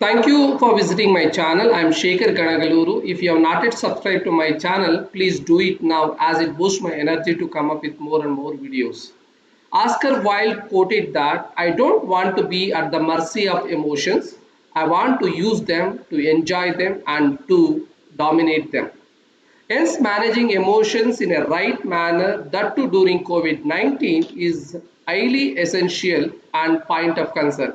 Thank you for visiting my channel. I am Shekhar Ganagaluru. If you have not yet subscribed to my channel, please do it now as it boosts my energy to come up with more and more videos. Oscar Wilde quoted that I don't want to be at the mercy of emotions. I want to use them to enjoy them and to dominate them. Hence, managing emotions in a right manner, that too during COVID-19, is highly essential and point of concern.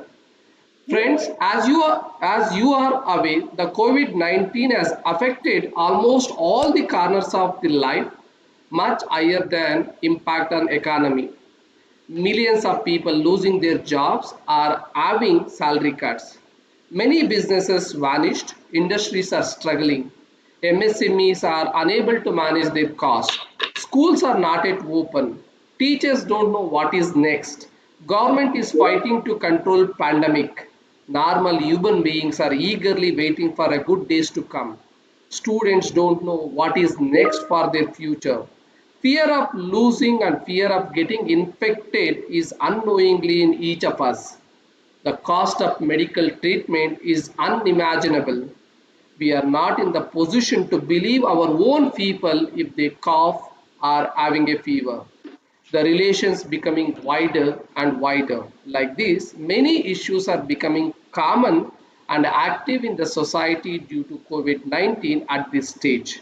Friends, as you are aware, the COVID-19 has affected almost all the corners of the life, much higher than impact on economy. Millions of people losing their jobs are having salary cuts. Many businesses vanished, industries are struggling. MSMEs are unable to manage their costs. Schools are not yet open. Teachers don't know what is next. Government is fighting to control pandemic. Normal human beings are eagerly waiting for a good days to come. Students don't know what is next for their future. Fear of losing and fear of getting infected is unknowingly in each of us. The cost of medical treatment is unimaginable. We are not in the position to believe our own people if they cough or having a fever. The relations becoming wider and wider. Like this, many issues are becoming common and active in the society due to COVID-19 at this stage.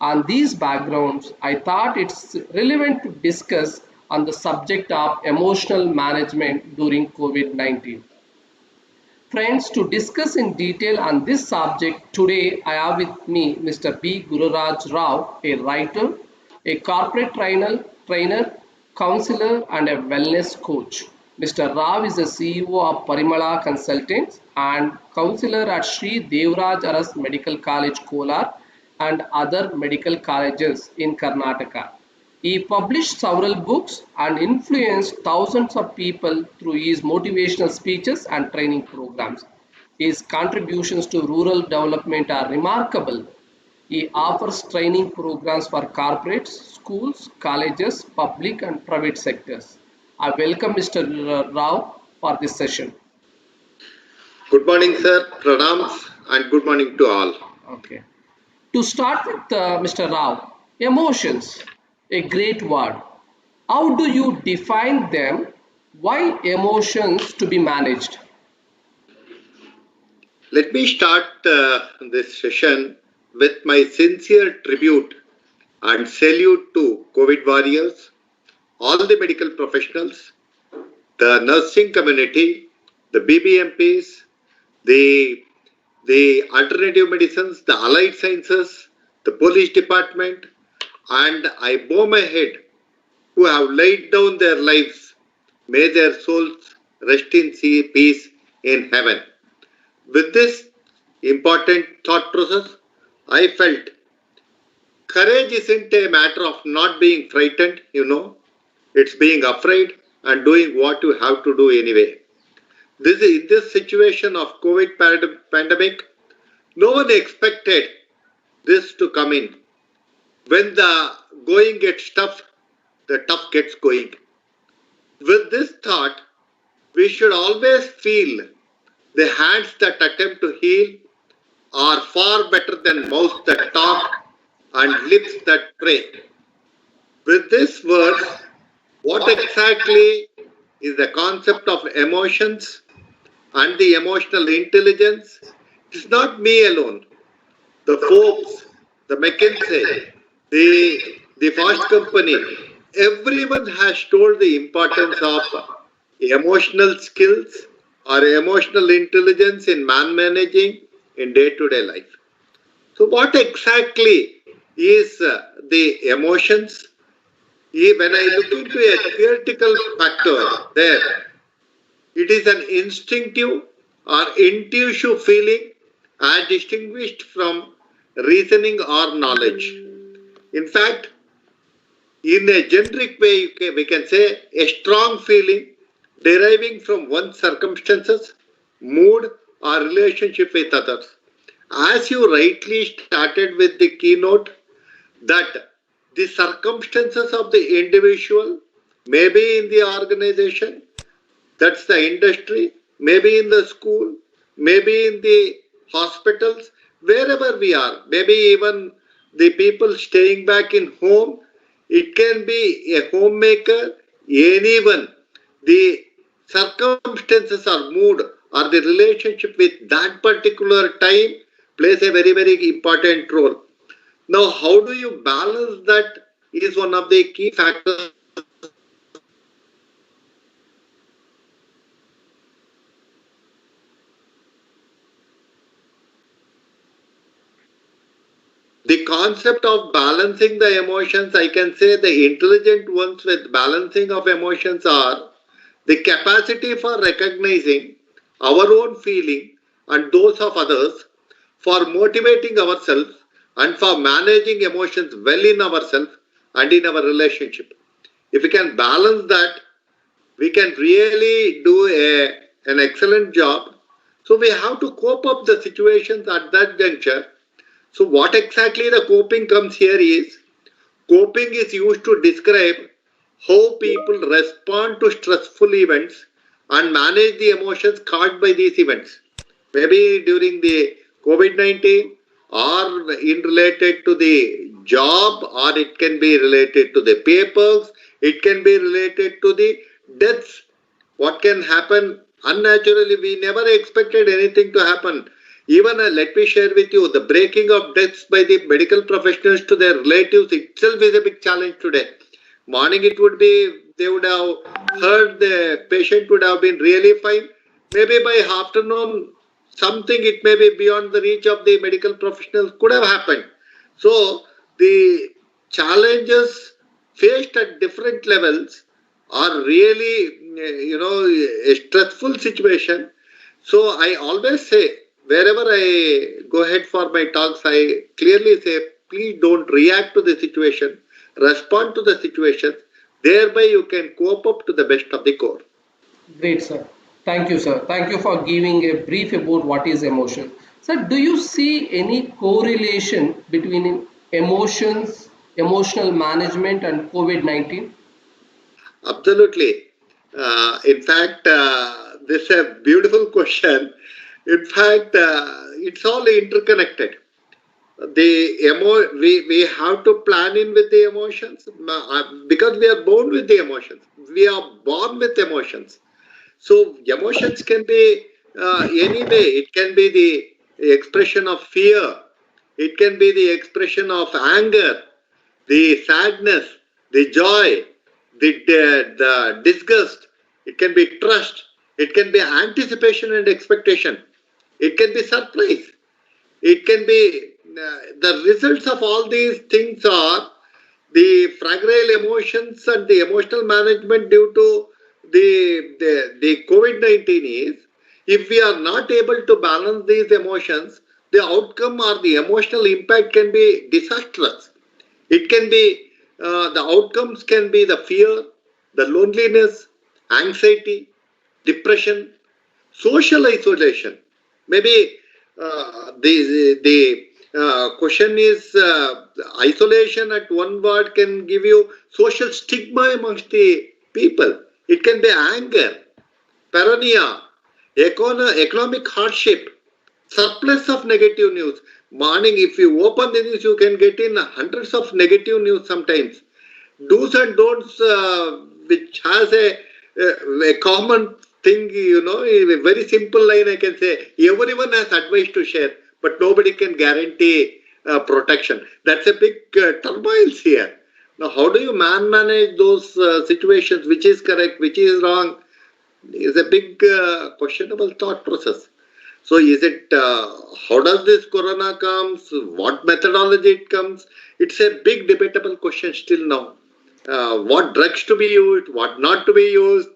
On these backgrounds, I thought it's relevant to discuss on the subject of emotional management during COVID-19. Friends, to discuss in detail on this subject, today I have with me Mr. B. Gururaj Rao, a writer, a corporate trainer, counselor, and a wellness coach. Mr. Rao is the CEO of Parimala Consultants and counselor at Sri Devraj Aras Medical College, Kolar, and other medical colleges in Karnataka. He published several books and influenced thousands of people through his motivational speeches and training programs. His contributions to rural development are remarkable. He offers training programs for corporates, schools, colleges, public and private sectors. I welcome Mr. Rao for this session. Good morning, sir. Pranams and good morning to all. Okay. To start with, Mr. Rao, emotions, a great word. How do you define them? Why emotions to be managed? Let me start this session with my sincere tribute and salute to COVID warriors, all the medical professionals, the nursing community, the BBMPs, the, the alternative medicines, the allied sciences, the police department, and I bow my head who have laid down their lives. May their souls rest in peace in heaven. With this important thought process, I felt courage isn't a matter of not being frightened, it's being afraid and doing what you have to do anyway. In this situation of COVID pandemic, no one expected this to come in. When the going gets tough, the tough gets going. With this thought, we should always feel the hands that attempt to heal are far better than mouths that talk and lips that pray. With these words, what exactly is the concept of emotions and the emotional intelligence? It's not me alone. The Forbes, the McKinsey, the Fast Company, everyone has told the importance of emotional skills or emotional intelligence in man managing in day-to-day life. So, what exactly is the emotions? When I look into a theoretical factor there, it is an instinctive or intuitive feeling as distinguished from reasoning or knowledge. In fact, in a generic way, we can say a strong feeling deriving from one's circumstances, mood, or relationship with others. As you rightly started with the keynote, that the circumstances of the individual, maybe in the organization, that's the industry, maybe in the school, maybe in the hospitals, wherever we are, maybe even the people staying back in home, it can be a homemaker, anyone. The circumstances or mood or the relationship with that particular time plays a very, very important role. Now, how do you balance that is one of the key factors. The concept of balancing the emotions, I can say the intelligent ones with balancing of emotions are the capacity for recognizing our own feeling and those of others, for motivating ourselves and for managing emotions well in ourselves and in our relationship. If we can balance that, we can really do an excellent job. So we have to cope up the situations at that juncture. So what exactly the coping comes here is, coping is used to describe how people respond to stressful events and manage the emotions caused by these events. Maybe during the COVID-19 or in related to the job, or it can be related to the papers, it can be related to the deaths. What can happen unnaturally? We never expected anything to happen. Even let me share with you, the breaking of deaths by the medical professionals to their relatives itself is a big challenge today. Morning it would be, they would have heard the patient would have been really fine. Maybe by afternoon, something it may be beyond the reach of the medical professionals could have happened. So the challenges faced at different levels are really, a stressful situation. So I always say, wherever I go ahead for my talks, I clearly say, please don't react to the situation, respond to the situation. Thereby, you can cope up to the best of the core. Great, sir. Thank you, sir. Thank you for giving a brief about what is emotion. Sir, do you see any correlation between emotions, emotional management, and COVID-19? Absolutely. In fact, this is a beautiful question. In fact, it's all interconnected. We have to plan in with the emotions, because we are born with the emotions. We are born with emotions. So emotions can be any way. It can be the expression of fear. It can be the expression of anger, the sadness, the joy, the disgust. It can be trust. It can be anticipation and expectation. It can be surprise. It can be the results of all these things are the fragile emotions and the emotional management due to the COVID-19 is, if we are not able to balance these emotions, the outcome or the emotional impact can be disastrous. It can be, the outcomes can be the fear, the loneliness, anxiety, depression, social isolation. Maybe the question is, isolation at one word can give you social stigma amongst the people. It can be anger, paranoia, economic hardship, surplus of negative news. Morning, if you open the news, you can get in hundreds of negative news sometimes. Do's and don'ts, which has a common thing, a very simple line I can say. Everyone has advice to share, but nobody can guarantee protection. That's a big turmoils here. Now, how do you manage those situations? Which is correct, which is wrong? Is a big questionable thought process. So is it, how does this corona comes? What methodology it comes? It's a big debatable question still now. What drugs to be used, what not to be used.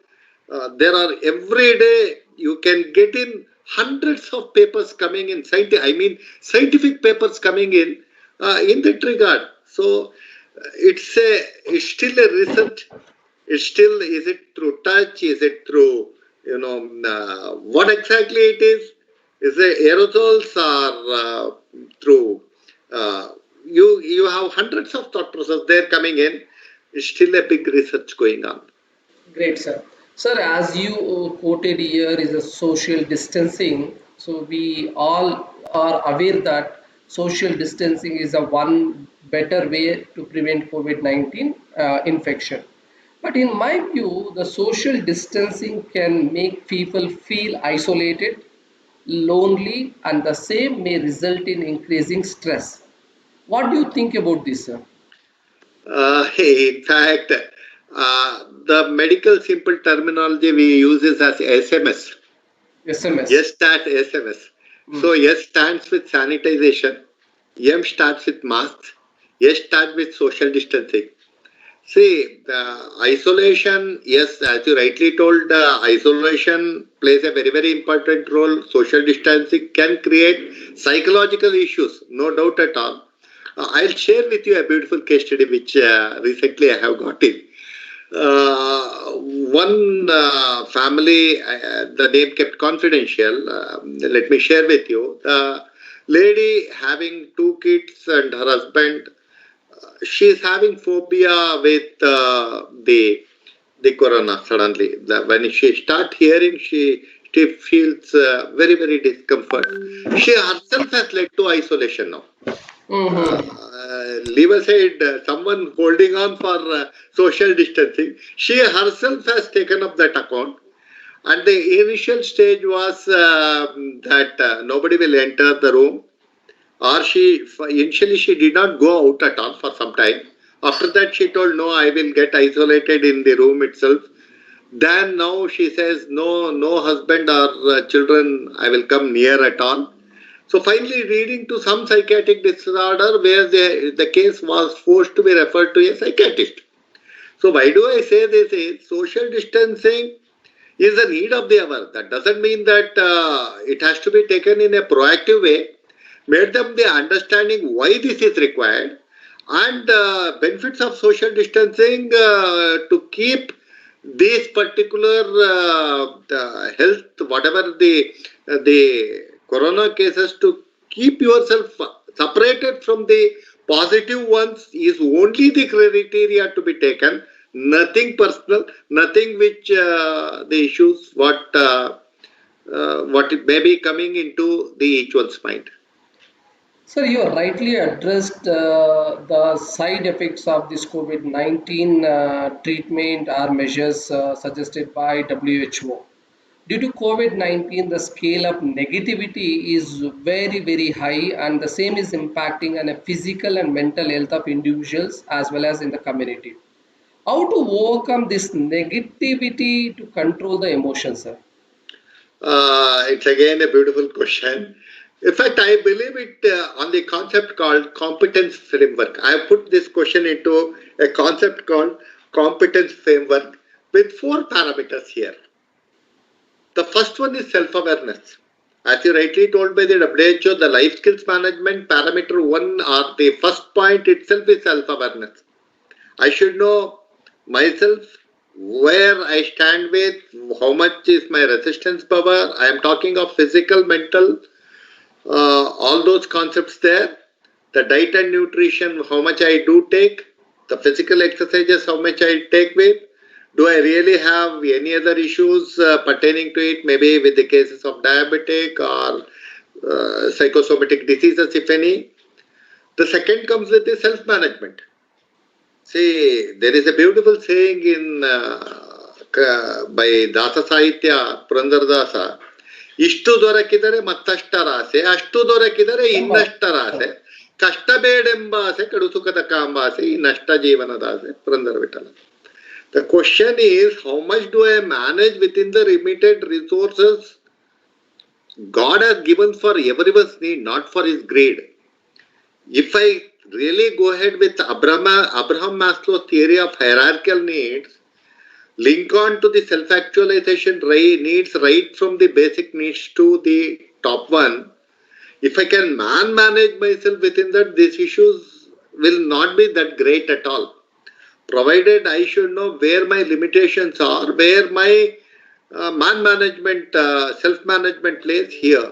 There are every day you can get in hundreds of papers coming in, scientific papers coming in that regard. So it's still a research. It's still, is it through touch? Is it through, what exactly it is? Is it aerosols or through, you have hundreds of thought process there coming in. It's still a big research going on. Great, sir. Sir, as you quoted here is a social distancing. So we all are aware that social distancing is a one better way to prevent COVID-19 infection. But in my view, the social distancing can make people feel isolated, lonely, and the same may result in increasing stress. What do you think about this, sir? In fact, the medical simple terminology we use is as SMS. SMS. S stands SMS. Mm. So S stands with sanitization. M starts with masks. S starts with social distancing. See, the isolation, yes, as you rightly told, isolation plays a very, very important role. Social distancing can create psychological issues, no doubt at all. I'll share with you a beautiful case study which recently I have got in. One family, the name kept confidential. Let me share with you. The lady having two kids and her husband, she is having phobia with the corona suddenly. When she start hearing, she feels very, very discomfort. She herself has led to isolation now. Mm-hmm. Leave aside someone holding on for social distancing. She herself has taken up that account. And the initial stage was that nobody will enter the room, or initially she did not go out at all for some time. After that, she told, "No, I will get isolated in the room itself." Then now she says, "No, no husband or children, I will come near at all." So finally, leading to some psychiatric disorder where the case was forced to be referred to a psychiatrist. So why do I say this is social distancing is a need of the hour. That doesn't mean that it has to be taken in a proactive way. Made them the understanding why this is required and benefits of social distancing to keep these particular the health, whatever the corona cases, to keep yourself separated from the positive ones is only the criteria to be taken. Nothing personal, nothing which the issues what it may be coming into the each one's mind. Sir, you rightly addressed the side effects of this COVID-19 treatment or measures suggested by WHO. Due to COVID-19, the scale of negativity is very, very high, and the same is impacting on a physical and mental health of individuals as well as in the community. How to overcome this negativity to control the emotions, sir? It's again a beautiful question. In fact, I believe it on the concept called competence framework. I have put this question into a concept called competence framework with four parameters here. The first one is self-awareness. As you rightly told by the WHO, the life skills management parameter one or the first point itself is self-awareness. I should know myself, where I stand with, how much is my resistance power. I am talking of physical, mental, all those concepts there. The diet and nutrition, how much I do take. The physical exercises, how much I take with. Do I really have any other issues pertaining to it, maybe with the cases of diabetic or psychosomatic diseases, if any. The second comes with the self-management. See, there is a beautiful saying in by Dasa Sahitya, Purandaradasa. ಇಷ್ಟು ದೊರಕಿದರೆ ಮತ್ತಷ್ಟರ ಆಸೆ, ಅಷ್ಟು ದೊರಕಿದರೆ ಇನ್ನಷ್ಟರ ಆಸೆ, ಕಷ್ಟ ಬೇಡೆಂಬ ಆಸೆ, ಕಡು ಸುಖದ ಕಾಂಬಾಸೆ, ಈ ನಷ್ಟ ಜೀವನದ ಆಸೆ. Purandara Vittala. The question is, how much do I manage within the limited resources God has given for everyone's need, not for his greed? If I really go ahead with Abraham Maslow's theory of hierarchical needs, link on to the self-actualization needs right from the basic needs to the top one. If I can manage myself within that, these issues will not be that great at all. Provided I should know where my limitations are, where my self-management plays here.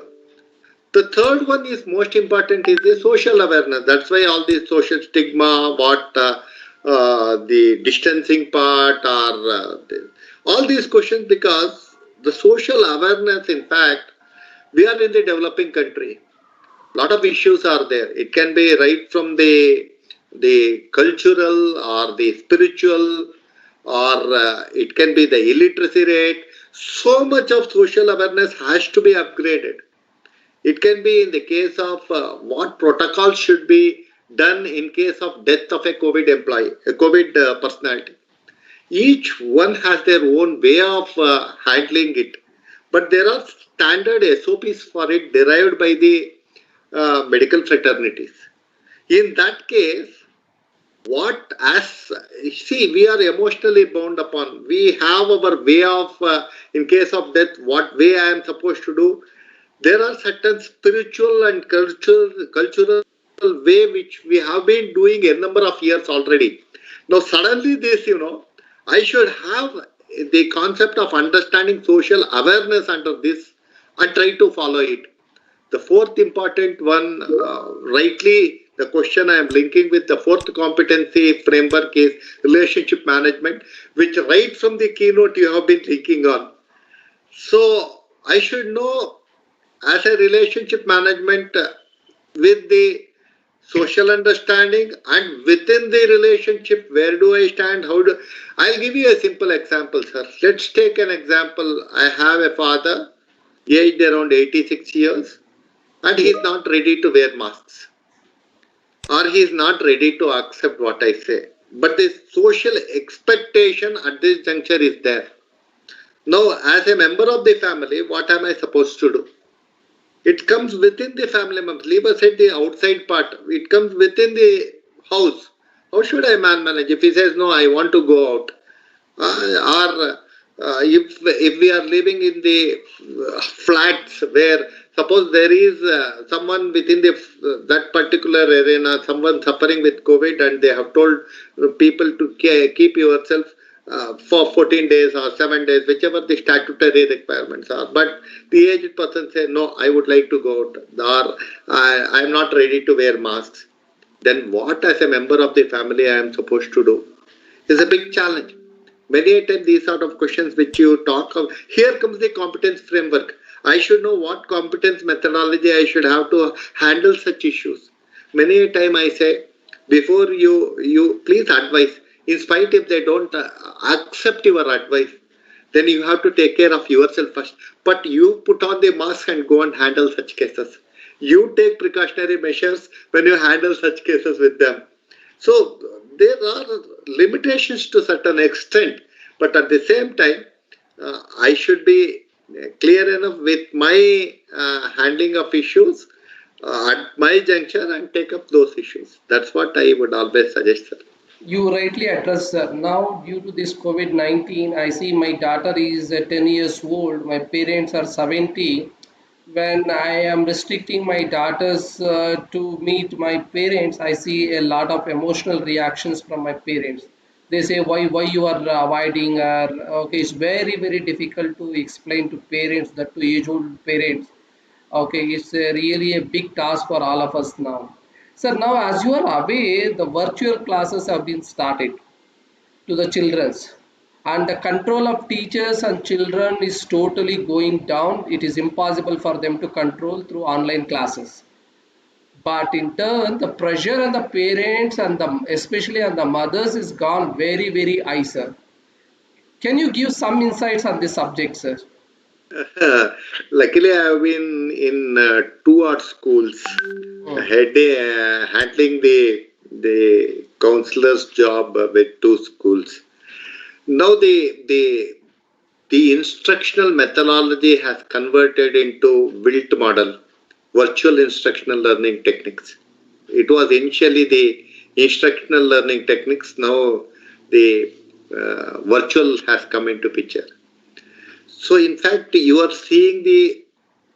The third one is most important is the social awareness. That's why all this social stigma, the distancing part, or all these questions, because the social awareness, in fact, We are in the developing country. Lot of issues are there. It can be right from the cultural or the spiritual, or it can be the illiteracy rate. So much of social awareness has to be upgraded. It can be in the case of what protocols should be done in case of death of a COVID employee, a COVID personality. Each one has their own way of handling it, but there are standard SOPs for it derived by the medical fraternities. In that case, what as see, we are emotionally bound upon. We have our way of, in case of death, what way I am supposed to do. There are certain spiritual and cultural way which we have been doing a number of years already. Now suddenly this, I should have the concept of understanding social awareness under this and try to follow it. The fourth important one, rightly, the question I am linking with the fourth competency framework is relationship management, which right from the keynote you have been thinking on. So I should know as a relationship management with the social understanding, and within the relationship, where do I stand? I'll give you a simple example, sir. Let's take an example. I have a father, aged around 86 years, and he is not ready to wear masks, or he is not ready to accept what I say. But the social expectation at this juncture is there. Now, as a member of the family, what am I supposed to do? It comes within the family members. Leave aside the outside part. It comes within the house. How should I manage? If he says, no, I want to go out. If we are living in the flats where suppose there is someone within that particular arena, someone suffering with COVID, and they have told people to keep yourself for 14 days or 7 days, whichever the statutory requirements are. But the aged person says, no, I would like to go out, or I am not ready to wear masks. Then what, as a member of the family, I am supposed to do? Is a big challenge. Many a time these sort of questions which you talk of, here comes the competence framework. I should know what competence methodology I should have to handle such issues. Many a time I say, before you please advise, in spite if they don't accept your advice, then you have to take care of yourself first. But you put on the mask and go and handle such cases. You take precautionary measures when you handle such cases with them. So there are limitations to a certain extent, but at the same time, I should be clear enough with my handling of issues at my juncture and take up those issues. That's what I would always suggest, sir. You rightly addressed, sir. Now, due to this COVID-19, I see my daughter is 10 years old, my parents are 70. When I am restricting my daughters to meet my parents, I see a lot of emotional reactions from my parents. They say, why you are avoiding her? Okay, it's very, very difficult to explain to parents, that to age-old parents. Okay, it's really a big task for all of us now. Sir, now as you are aware, the virtual classes have been started to the children's, and the control of teachers and children is totally going down. It is impossible for them to control through online classes. But in turn, the pressure on the parents and especially on the mothers is gone very, very high, sir. Can you give some insights on this subject, sir? Luckily, I have been in two art schools, Hmm. handling the counselor's job with two schools. Now the instructional methodology has converted into built model, virtual instructional learning techniques. It was initially the instructional learning techniques. Now the virtual has come into picture. So in fact, you are seeing the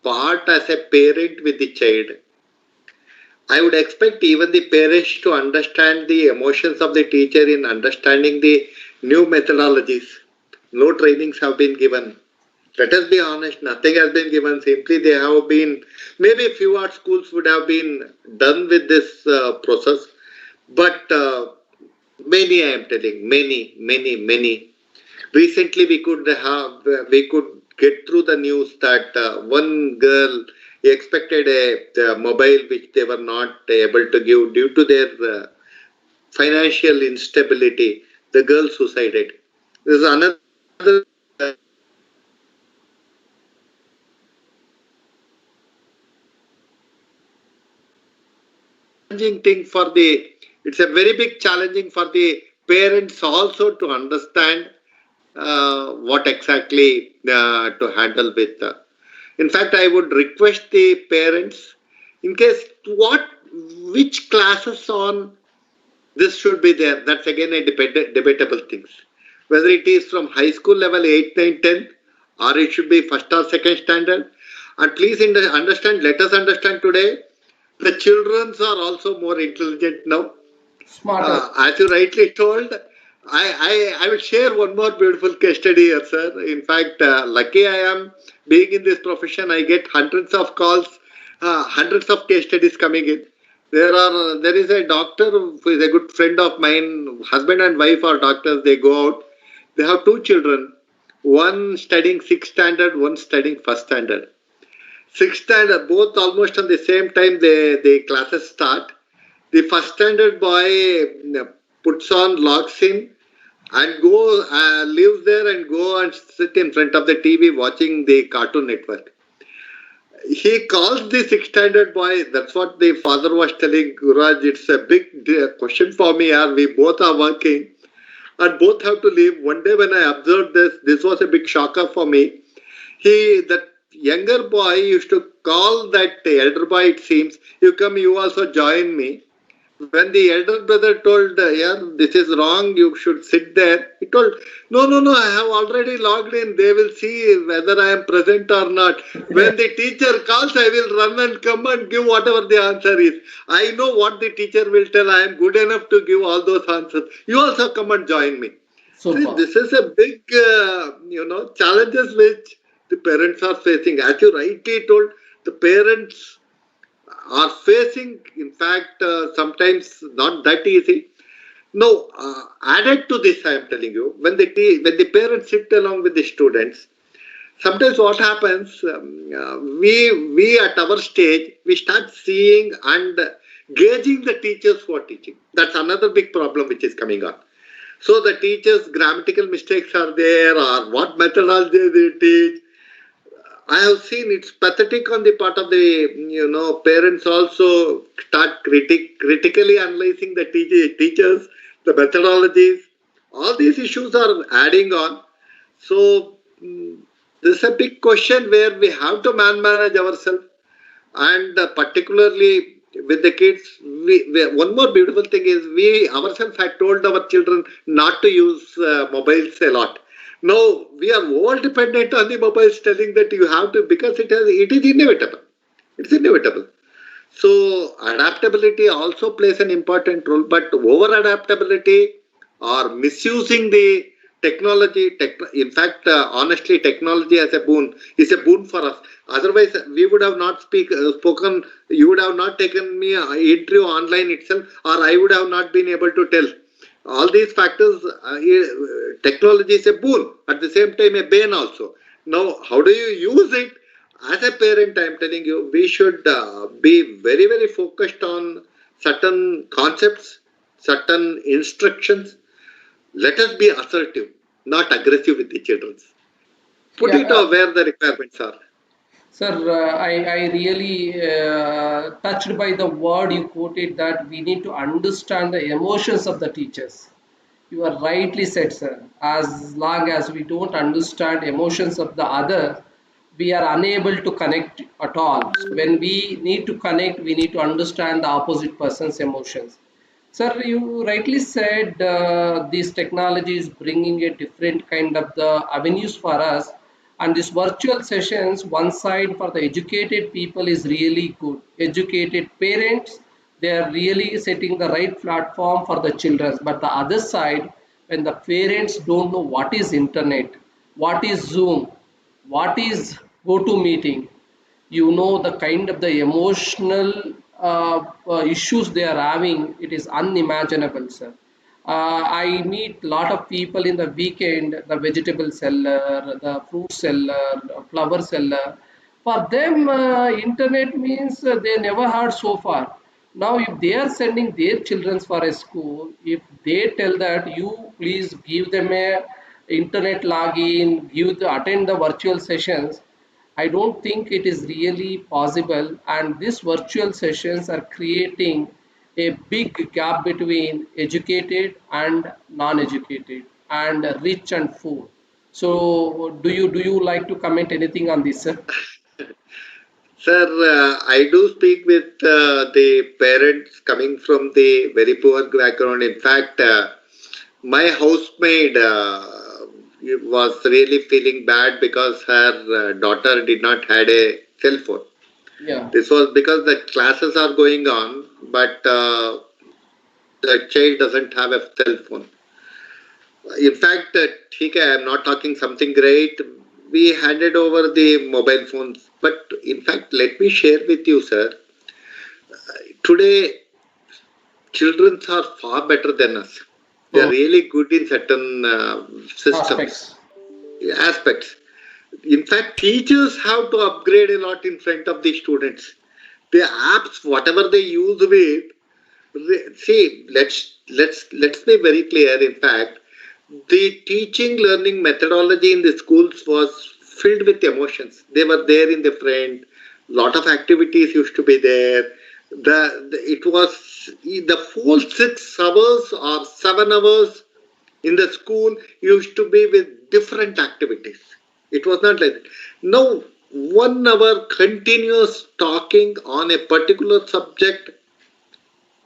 part as a parent with the child. I would expect even the parents to understand the emotions of the teacher in understanding the new methodologies. No trainings have been given. Let us be honest, nothing has been given. Simply they have been, maybe few art schools would have been done with this process, but many, I am telling, many. Recently we could get through the news that one girl expected a mobile which they were not able to give due to their financial instability. The girl suicided. There's another challenging thing for the. It's a very big challenging for the parents also to understand what exactly to handle with. In fact, I would request the parents, in case what, which classes on this should be there. That's again a debatable things. Whether it is from high school level 8, 9, 10, or it should be first or second standard. And please understand, let us understand today, the children are also more intelligent now. Smarter. As you rightly told, I will share one more beautiful case study here, sir. In fact, lucky I am being in this profession, I get hundreds of calls, hundreds of case studies coming in. There is a doctor who is a good friend of mine, husband and wife are doctors, they go out. They have two children, one studying sixth standard, one studying first standard. Sixth standard, both almost on the same time the classes start. The first standard boy puts on, logs in, and go lives there and go and sit in front of the TV watching the Cartoon Network. He calls the sixth standard boy. That's what the father was telling Guraj. It's a big question for me. We both are working and both have to leave. One day when I observed this was a big shocker for me. That younger boy used to call that elder boy, it seems, you come, you also join me. When the elder brother told, yeah, this is wrong, you should sit there, he told, no, I have already logged in, they will see whether I am present or not. When the teacher calls, I will run and come and give whatever the answer is. I know what the teacher will tell, I am good enough to give all those answers. You also come and join me. Super. See, this is a big, challenges which the parents are facing. As you rightly told, the parents are facing, in fact, sometimes not that easy. No, added to this, I am telling you, when the parents sit along with the students, sometimes what happens, we at our stage, we start seeing and gauging the teachers who are teaching. That's another big problem which is coming on. So the teachers' grammatical mistakes are there, or what methodology they teach. I have seen it's pathetic on the part of the parents also start critically analyzing the teachers, the methodologies. All these issues are adding on. So this is a big question where we have to manage ourselves, and particularly with the kids. One more beautiful thing is we ourselves had told our children not to use mobiles a lot. No, we are all dependent on the mobiles, telling that you have to, because it is inevitable. It's inevitable. So adaptability also plays an important role, but over adaptability or misusing the technology, in fact, honestly, technology as a boon is a boon for us. Otherwise, we would have not spoken. You would have not taken me interview online itself, or I would have not been able to tell. All these factors, technology is a boon, at the same time a bane also. Now, how do you use it? As a parent, I am telling you, we should be very, very focused on certain concepts, certain instructions. Let us be assertive, not aggressive with the children. Put Yeah, it where the requirements are. sir, I really touched by the word you quoted that we need to understand the emotions of the teachers. You are rightly said, sir. As long as we don't understand emotions of the other, we are unable to connect at all. So when we need to connect, we need to understand the opposite person's emotions. Sir, you rightly said these technologies bringing a different kind of the avenues for us, and these virtual sessions, one side for the educated people is really good. Educated parents, they are really setting the right platform for the children. But the other side, when the parents don't know what is internet, what is Zoom, what is GoToMeeting, you know the kind of the emotional issues they are having, it is unimaginable, sir. I meet lot of people in the weekend, the vegetable seller, the fruit seller, the flower seller. For them, internet means they never heard so far. Now, if they are sending their children for a school, if they tell that you please give them a internet login, attend the virtual sessions, I don't think it is really possible, and these virtual sessions are creating a big gap between educated and non-educated, and rich and poor. So, do you like to comment anything on this, sir? Sir, I do speak with the parents coming from the very poor background. In fact, my housemaid was really feeling bad because her daughter did not had a cell phone. Yeah, This was because the classes are going on, but the child doesn't have a cell phone. In fact, ठीक है, I'm not talking something great. We handed over the mobile phones. But in fact, let me share with you, sir. Today, children are far better than us. They are mm, really good in certain systems, aspects. aspects. In fact, teachers have to upgrade a lot in front of the students. The apps, whatever they use with, see, let's be very clear. In fact, the teaching learning methodology in the schools was filled with emotions. They were there in the front. Lot of activities used to be there. It was the full 6 hours or 7 hours in the school used to be with different activities. It was not like that. Now, 1 hour continuous talking on a particular subject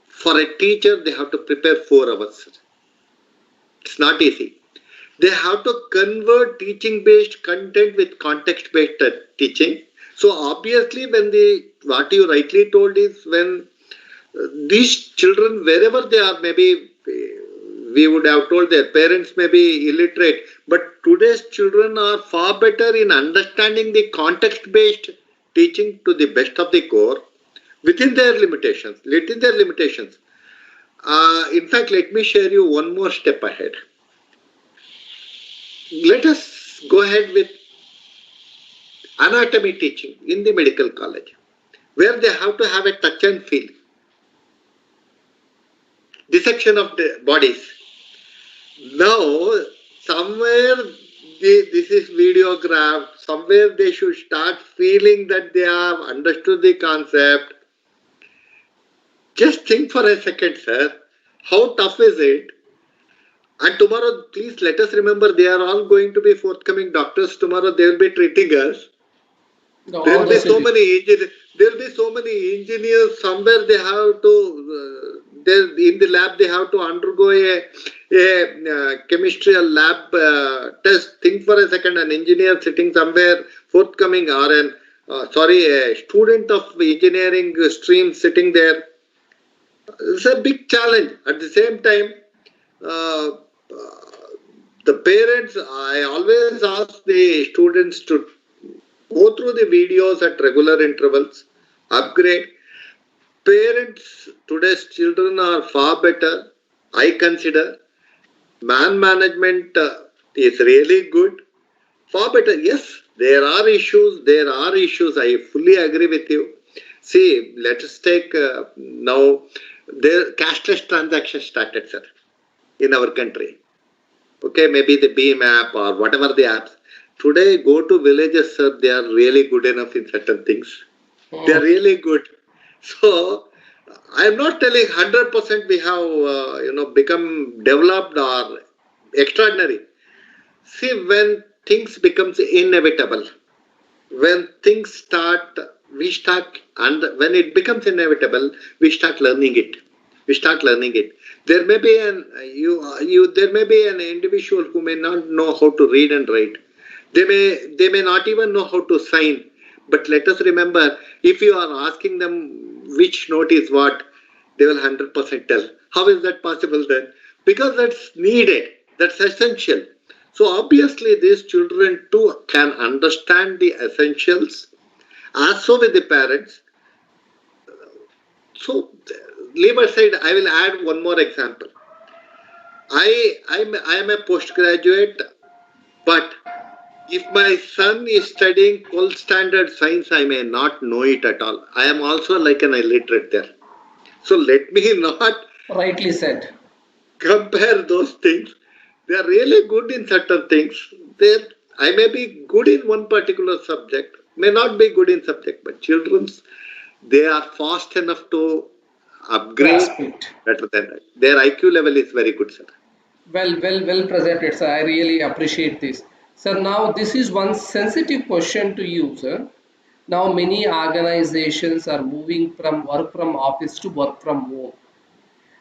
for a teacher, they have to prepare 4 hours. It's not easy. They have to convert teaching based content with context based teaching. So obviously, when the what you rightly told is when these children, wherever they are, maybe we would have told their parents may be illiterate, but today's children are far better in understanding the context based teaching to the best of the core within their limitations. Within their limitations. In fact, let me share you one more step ahead. Let us go ahead with anatomy teaching in the medical college, where they have to have a touch and feel, dissection of the bodies. Now, somewhere this is videographed, somewhere they should start feeling that they have understood the concept. Just think for a second, sir. How tough is it? And tomorrow, please let us remember they are all going to be forthcoming doctors. Tomorrow they will be treating us. There All will the be so city. many engineers. There will be so many engineers. Somewhere they have to. In the lab they have to undergo a chemistry lab test. Think for a second. An engineer sitting somewhere forthcoming, or an a student of engineering stream sitting there. It's a big challenge. At the same time, uh, the parents. I always ask the students to go through the videos at regular intervals, upgrade. Parents, today's children are far better. I consider man management is really good. Far better. Yes, there are issues. There are issues. I fully agree with you. See, let us take now the cashless transaction started, sir, in our country. Okay, maybe the Beam app or whatever the apps. Today, go to villages, sir. They are really good enough in certain things. They are Mm, really good. So I am not telling 100% we have become developed or extraordinary. See, when things becomes inevitable, when things start, we start, and when it becomes inevitable, we start learning it. We start learning it. There may be there may be an individual who may not know how to read and write. They may not even know how to sign. But let us remember, if you are asking them which note is what, they will 100% tell. How is that possible then? Because that's needed. That's essential. So obviously these children too can understand the essentials as so with the parents. So leave aside, I will add one more example. I am a postgraduate, but if my son is studying 12th standard science, I may not know it at all. I am also like an illiterate there. So let me not Rightly said. compare those things. They are really good in certain things. They, I may be good in one particular subject, may not be good in subject, but children's, they are fast enough to upgrade Grasp it. better than that. Their IQ level is very good, sir. Well presented, sir. I really appreciate this. Sir, now this is one sensitive question to you, sir. Now many organizations are moving from work from office to work from home.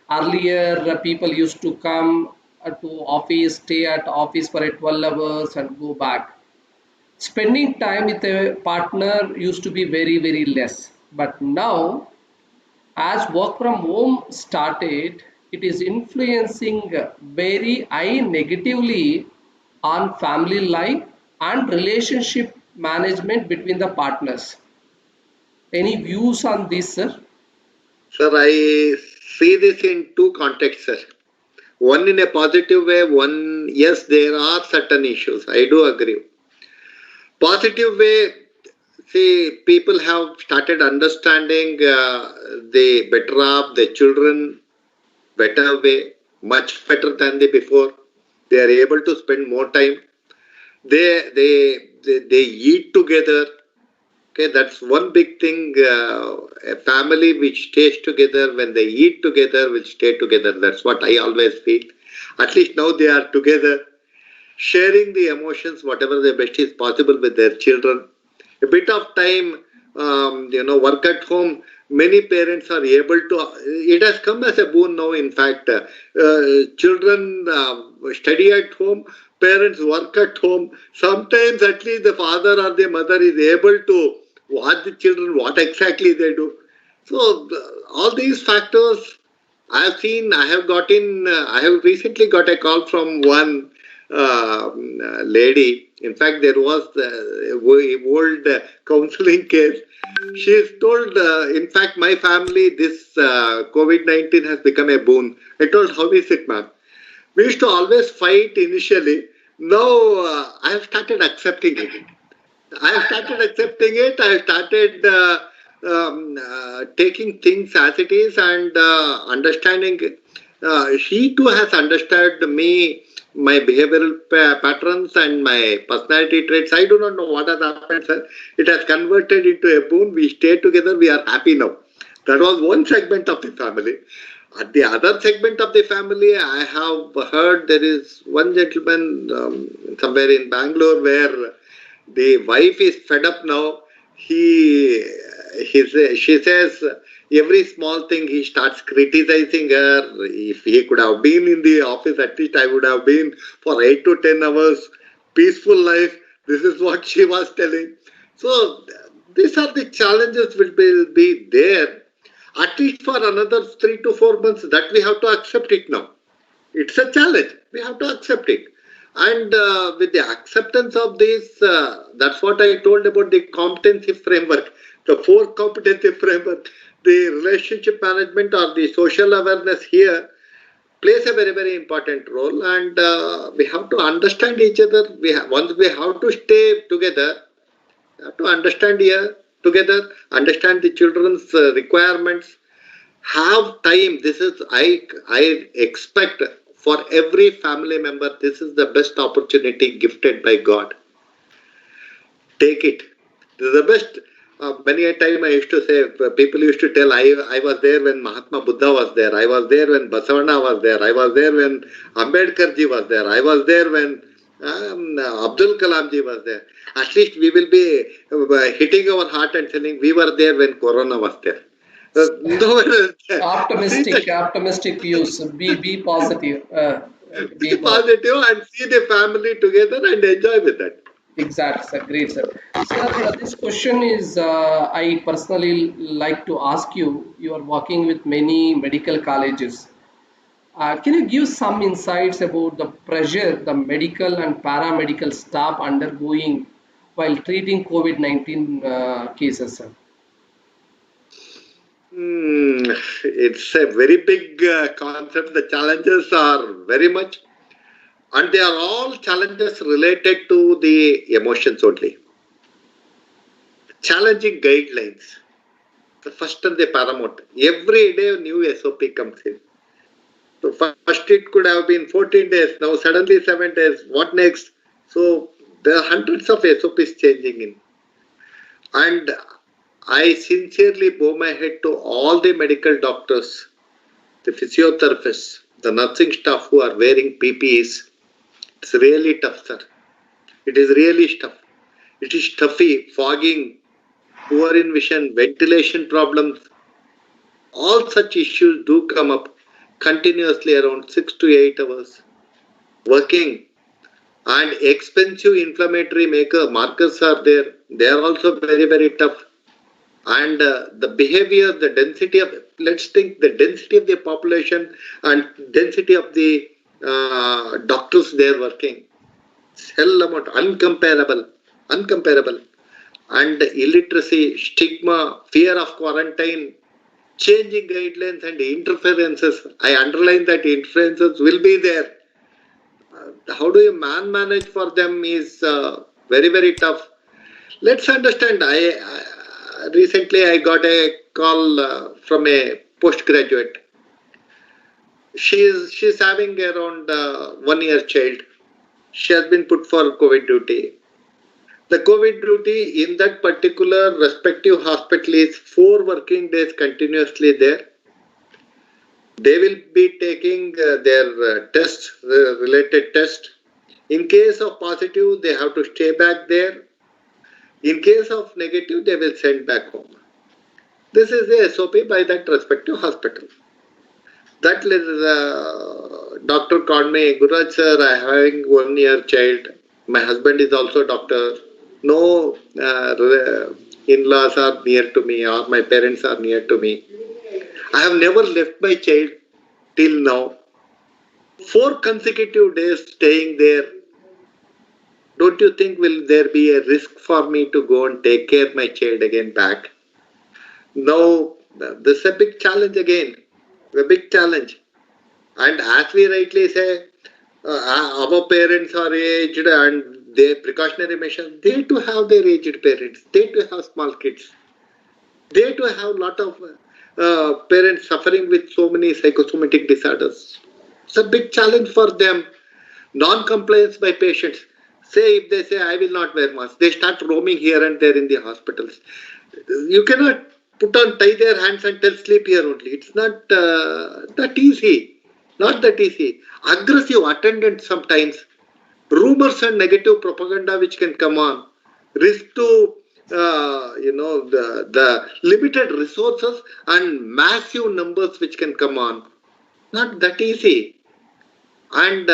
Earlier, people used to come to office, stay at office for 12 hours and go back. Spending time with a partner used to be very less. But now, as work from home started, it is influencing very high negatively on family life and relationship management between the partners. Any views on this, sir? Sir, I see this in two contexts, sir. One in a positive way, one, yes, there are certain issues. I do agree. Positive way, see, people have started understanding the better off, the children better way, much better than the before. They are able to spend more time. They eat together. Okay, that's one big thing. A family which stays together, when they eat together, will stay together. That's what I always feel. At least now they are together, sharing the emotions, whatever the best is possible with their children. A bit of time, work at home. Many parents are able to. It has come as a boon now. In fact, children study at home. Parents work at home. Sometimes, at least the father or the mother is able to watch the children, what exactly they do. So, all these factors I have seen. I have recently got a call from one lady. In fact, there was the old counseling case. She is told, in fact, my family, this COVID-19 has become a boon. I told, how is it, ma'am? We used to always fight initially. Now I have started accepting it. I have started accepting it. I have started taking things as it is and understanding. She too has understood me, my behavioral patterns and my personality traits. I do not know what has happened, sir. It has converted into a boon. We stay together. We are happy now. That was one segment of the family. At the other segment of the family, I have heard there is one gentleman somewhere in Bangalore where the wife is fed up now. She says every small thing he starts criticizing her. If he could have been in the office, at least I would have been for 8 to 10 hours. Peaceful life. This is what she was telling. So these are the challenges which will be there at least for another 3 to 4 months. That we have to accept it now. It's a challenge. We have to accept it. And with the acceptance of this, that's what I told about the competency framework, the four competency framework, the relationship management or the social awareness here plays a very important role. And we have to understand each other. Once we have to stay together, we have to understand here together, understand the children's requirements, have time. This is I expect for every family member, this is the best opportunity gifted by God. Take it. This is the best. Many a time I used to say, people used to tell, I was there when Mahatma Buddha was there, I was there when Basavana was there, I was there when Ambedkar ji was there, I was there when Abdul Kalam ji was there. At least we will be hitting our heart and saying, we were there when Corona was there. No one is there. Optimistic views. Be positive. Be positive and see the family together and enjoy with that. Exactly, sir. Great, sir. Sir, this question is I personally like to ask you. You are working with many medical colleges. Can you give some insights about the pressure the medical and paramedical staff undergoing while treating COVID-19 cases, sir? It's a very big concept. The challenges are very much, and they are all challenges related to the emotions only. Challenging guidelines, the first and the paramount. Every day a new SOP comes in. So first it could have been 14 days, now suddenly 7 days. What next? So there are hundreds of SOPs changing in. And I sincerely bow my head to all the medical doctors, the physiotherapists, the nursing staff who are wearing PPEs. It's really tough, sir. It is really tough. It is stuffy, fogging, poor in vision, ventilation problems. All such issues do come up continuously around 6 to 8 hours. Working and expensive inflammatory markers are there. They are also very, very tough. And the behavior, the density of, let's think the density of the population and density of the doctors there working. Hell amount, uncomparable. And illiteracy, stigma, fear of quarantine, changing guidelines and interferences. I underline that interferences will be there. How do you manage for them is very, very tough. Let's understand. Recently I got a call from a postgraduate. She's having around 1 year child. She has been put for COVID duty. The COVID duty in that particular respective hospital is 4 working days continuously there. They will be taking their tests, related test. In case of positive, they have to stay back there. In case of negative, they will send back home. This is the SOP by that respective hospital. That doctor called me, Guraj sir, I am having 1 year child. My husband is also doctor. No in-laws are near to me or my parents are near to me. I have never left my child till now. 4 consecutive days staying there. Don't you think will there be a risk for me to go and take care of my child again back? Now, this is a big challenge again. A big challenge. And as we rightly say, our parents are aged and their precautionary measures, they too have their aged parents. They too have small kids. They too have a lot of parents suffering with so many psychosomatic disorders. It's a big challenge for them. Non-compliance by patients. Say if they say, I will not wear mask, they start roaming here and there in the hospitals. You cannot tie their hands and tell sleep here only. It's not that easy. Not that easy. Aggressive attendance sometimes. Rumors and negative propaganda which can come on. Risk to, the limited resources and massive numbers which can come on. Not that easy. And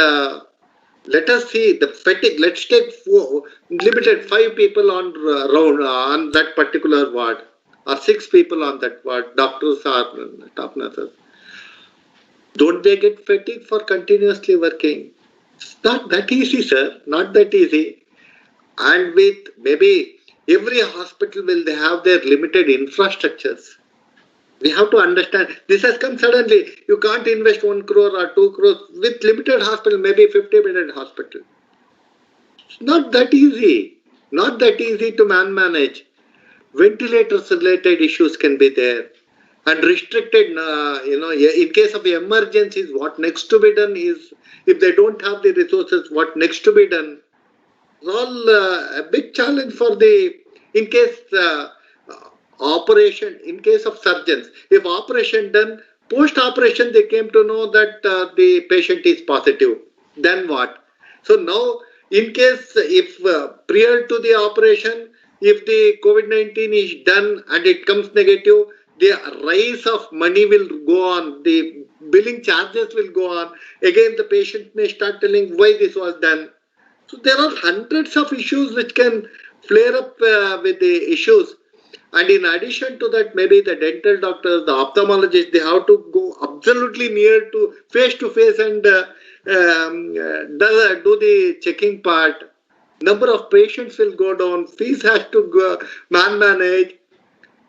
let us see the fatigue. Let's take limited 5 people on that particular ward, or 6 people on that ward. Doctors or top nurses. Don't they get fatigued for continuously working? It's not that easy, sir. Not that easy. And with maybe every hospital will they have their limited infrastructures. We have to understand this has come suddenly. You can't invest 1 crore or 2 crores with limited hospital, maybe 50-bedded hospital. It's not that easy. Not that easy to manage. Ventilators related issues can be there. And restricted, in case of emergencies, what next to be done is, if they don't have the resources, what next to be done? It's all a big challenge for in case operation, in case of surgeons. If operation done, post-operation they came to know that the patient is positive. Then what? So now, in case if prior to the operation, if the COVID-19 is done and it comes negative, the rise of money will go on, the billing charges will go on. Again, the patient may start telling why this was done. So there are hundreds of issues which can flare up with the issues. And in addition to that, maybe the dental doctors, the ophthalmologists, they have to go absolutely near to face and do the checking part. Number of patients will go down, fees has to go manage.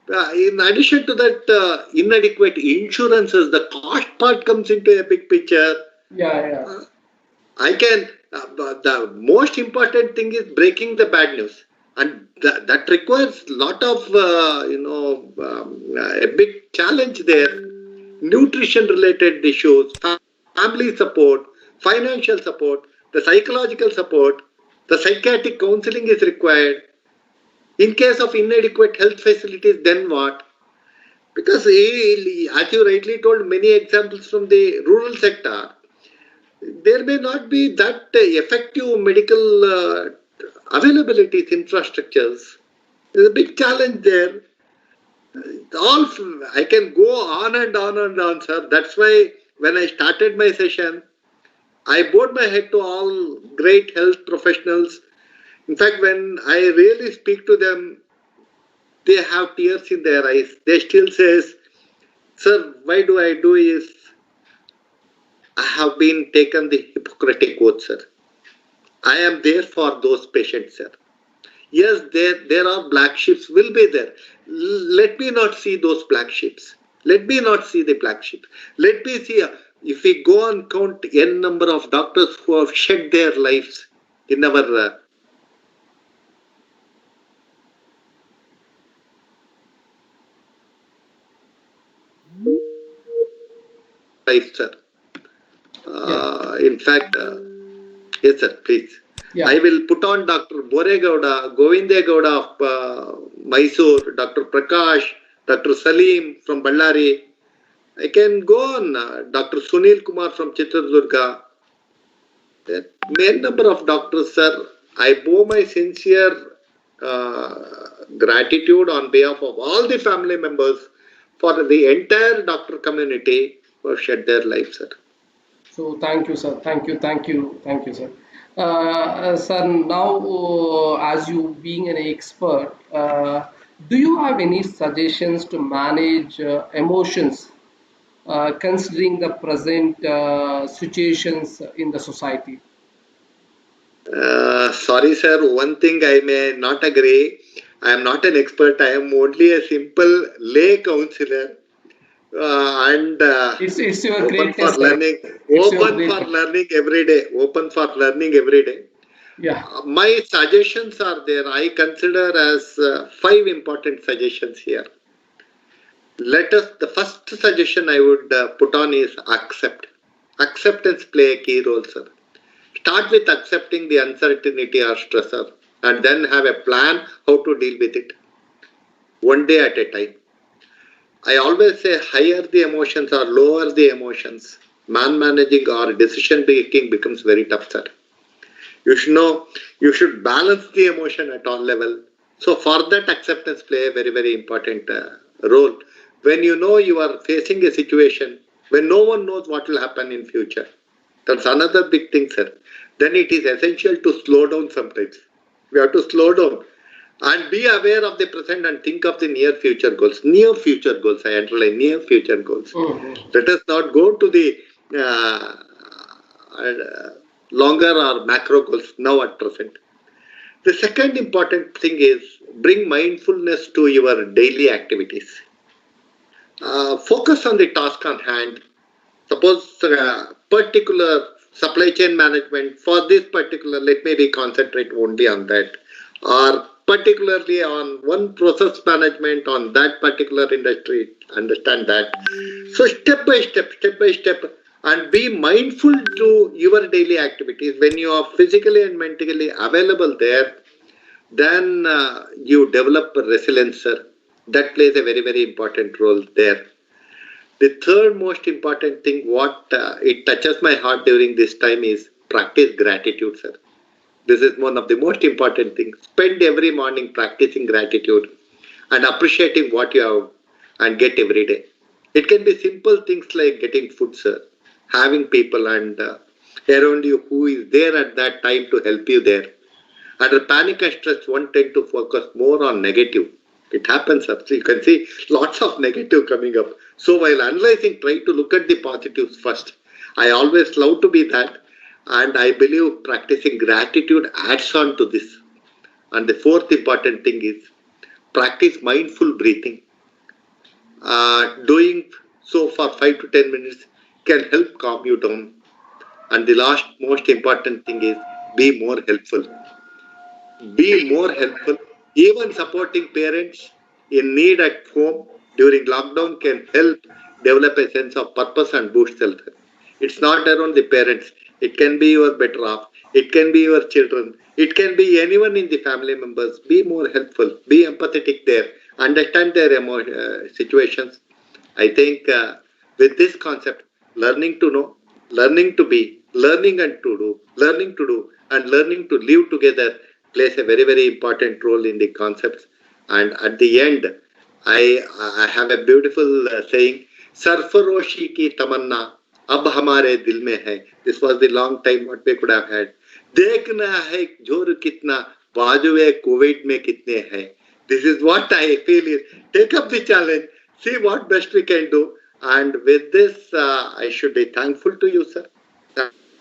In addition to that, inadequate insurances, the cost part comes into a big picture. Yeah. I can. The most important thing is breaking the bad news, and that requires a lot of a big challenge there. Nutrition related issues, family support, financial support, the psychological support, the psychiatric counseling is required. In case of inadequate health facilities, then what? Because as you rightly told, many examples from the rural sector, there may not be that effective medical availabilities, infrastructures. There's a big challenge there. All I can go on and on and on, sir. That's why when I started my session, I bowed my head to all great health professionals. In fact, when I really speak to them, they have tears in their eyes. They still says, "Sir, why do I do is I have been taken the Hippocratic oath, sir. I am there for those patients, sir. Yes, there are black sheeps will be there. Let me not see those black sheeps. Let me not see the black sheep. Let me see if we go and count n number of doctors who have shed their lives in our life, sir. In fact, yes, sir, please. Yeah. I will put on Dr. Boregowda, Govindegowda of Mysore, Dr. Prakash, Dr. Salim from Ballari. I can go on, Dr. Sunil Kumar from Chitradurga. Main number of doctors, sir. I bow my sincere gratitude on behalf of all the family members for the entire doctor community who have shed their lives, sir. So thank you, sir. Thank you, sir. Sir, now as you being an expert, do you have any suggestions to manage emotions, considering the present situations in the society? Sorry, sir. One thing I may not agree. I am not an expert. I am only a simple lay counselor and It's your open for greatness, sir. learning. It's your Open for greatness. learning every day. Open for learning every day. Yeah. My suggestions are there. I consider as five important suggestions here. The first suggestion I would put on is accept. Acceptance play a key role, sir. Start with accepting the uncertainty or stressor and then have a plan how to deal with it. One day at a time. I always say higher the emotions or lower the emotions. Man managing or decision making becomes very tough, sir. You should know, you should balance the emotion at all level. So for that, acceptance play a very, very important role. When you know you are facing a situation when no one knows what will happen in future, that's another big thing, sir. Then it is essential to slow down sometimes. We have to slow down and be aware of the present and think of the near future goals. Near future goals, I underline near future goals. Let us not go to the longer or macro goals now at present. The second important thing is bring mindfulness to your daily activities. Focus on the task on hand. Suppose particular supply chain management for this particular, let me be concentrate only on that, or particularly on one process management on that particular industry. Understand that. So step by step, and be mindful to your daily activities. When you are physically and mentally available there, then you develop resilience, sir. That plays a very, very important role there. The third most important thing, what it touches my heart during this time is practice gratitude, sir. This is one of the most important things. Spend every morning practicing gratitude and appreciating what you have and get every day. It can be simple things like getting food, sir, having people and around you who is there at that time to help you there. Under panic and stress, one tend to focus more on negative. It happens, sir. So you can see lots of negative coming up. So while analyzing, try to look at the positives first. I always love to be that. And I believe practicing gratitude adds on to this. And the fourth important thing is practice mindful breathing. doing so for 5 to 10 minutes can help calm you down. And the last most important thing is be more helpful. Be more helpful. Even supporting parents in need at home during lockdown can help develop a sense of purpose and boost health. It's not around the parents. It can be your better half. It can be your children. It can be anyone in the family members. Be more helpful. Be empathetic there. Understand their situations. I think with this concept, learning to know, learning to be, learning and to do, learning to do, and learning to live together plays a very, very important role in the concepts. And at the end, I have a beautiful saying, Sarfaroshi ki tamanna अब हमारे दिल में है. This was the long time what we could have had. देखना है जोर कितना बाजुए Covid में कितने हैं. This is what I feel is take up the challenge, see what best we can do. And with this, I should be thankful to you, sir.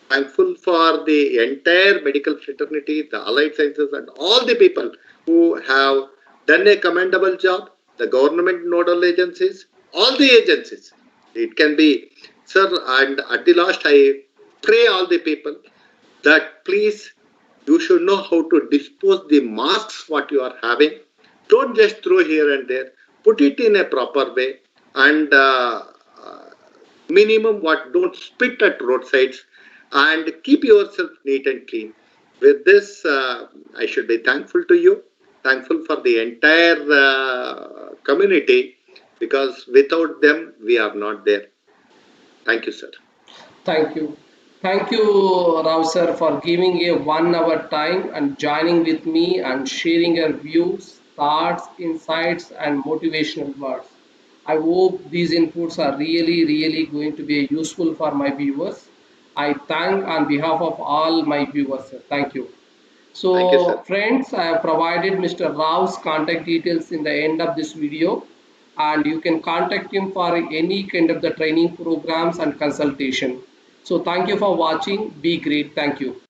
Thankful for the entire medical fraternity, the allied sciences, and all the people who have done a commendable job, the government nodal agencies, all the agencies. It can be, sir, and at the last, I pray all the people that please, you should know how to dispose the masks what you are having. Don't just throw here and there. Put it in a proper way, and minimum what, don't spit at roadsides, and keep yourself neat and clean. With this, I should be thankful to you, thankful for the entire community, because without them, we are not there. Thank you, sir. Thank you. Thank you, Rao sir, for giving a 1 hour time and joining with me and sharing your views, thoughts, insights, and motivational words. I hope these inputs are really going to be useful for my viewers. I thank on behalf of all my viewers, sir. Thank you. Thank you, So sir. friends, I have provided Mr. Rao's contact details in the end of this video, and you can contact him for any kind of the training programs and consultation. So thank you for watching. Be great. Thank you.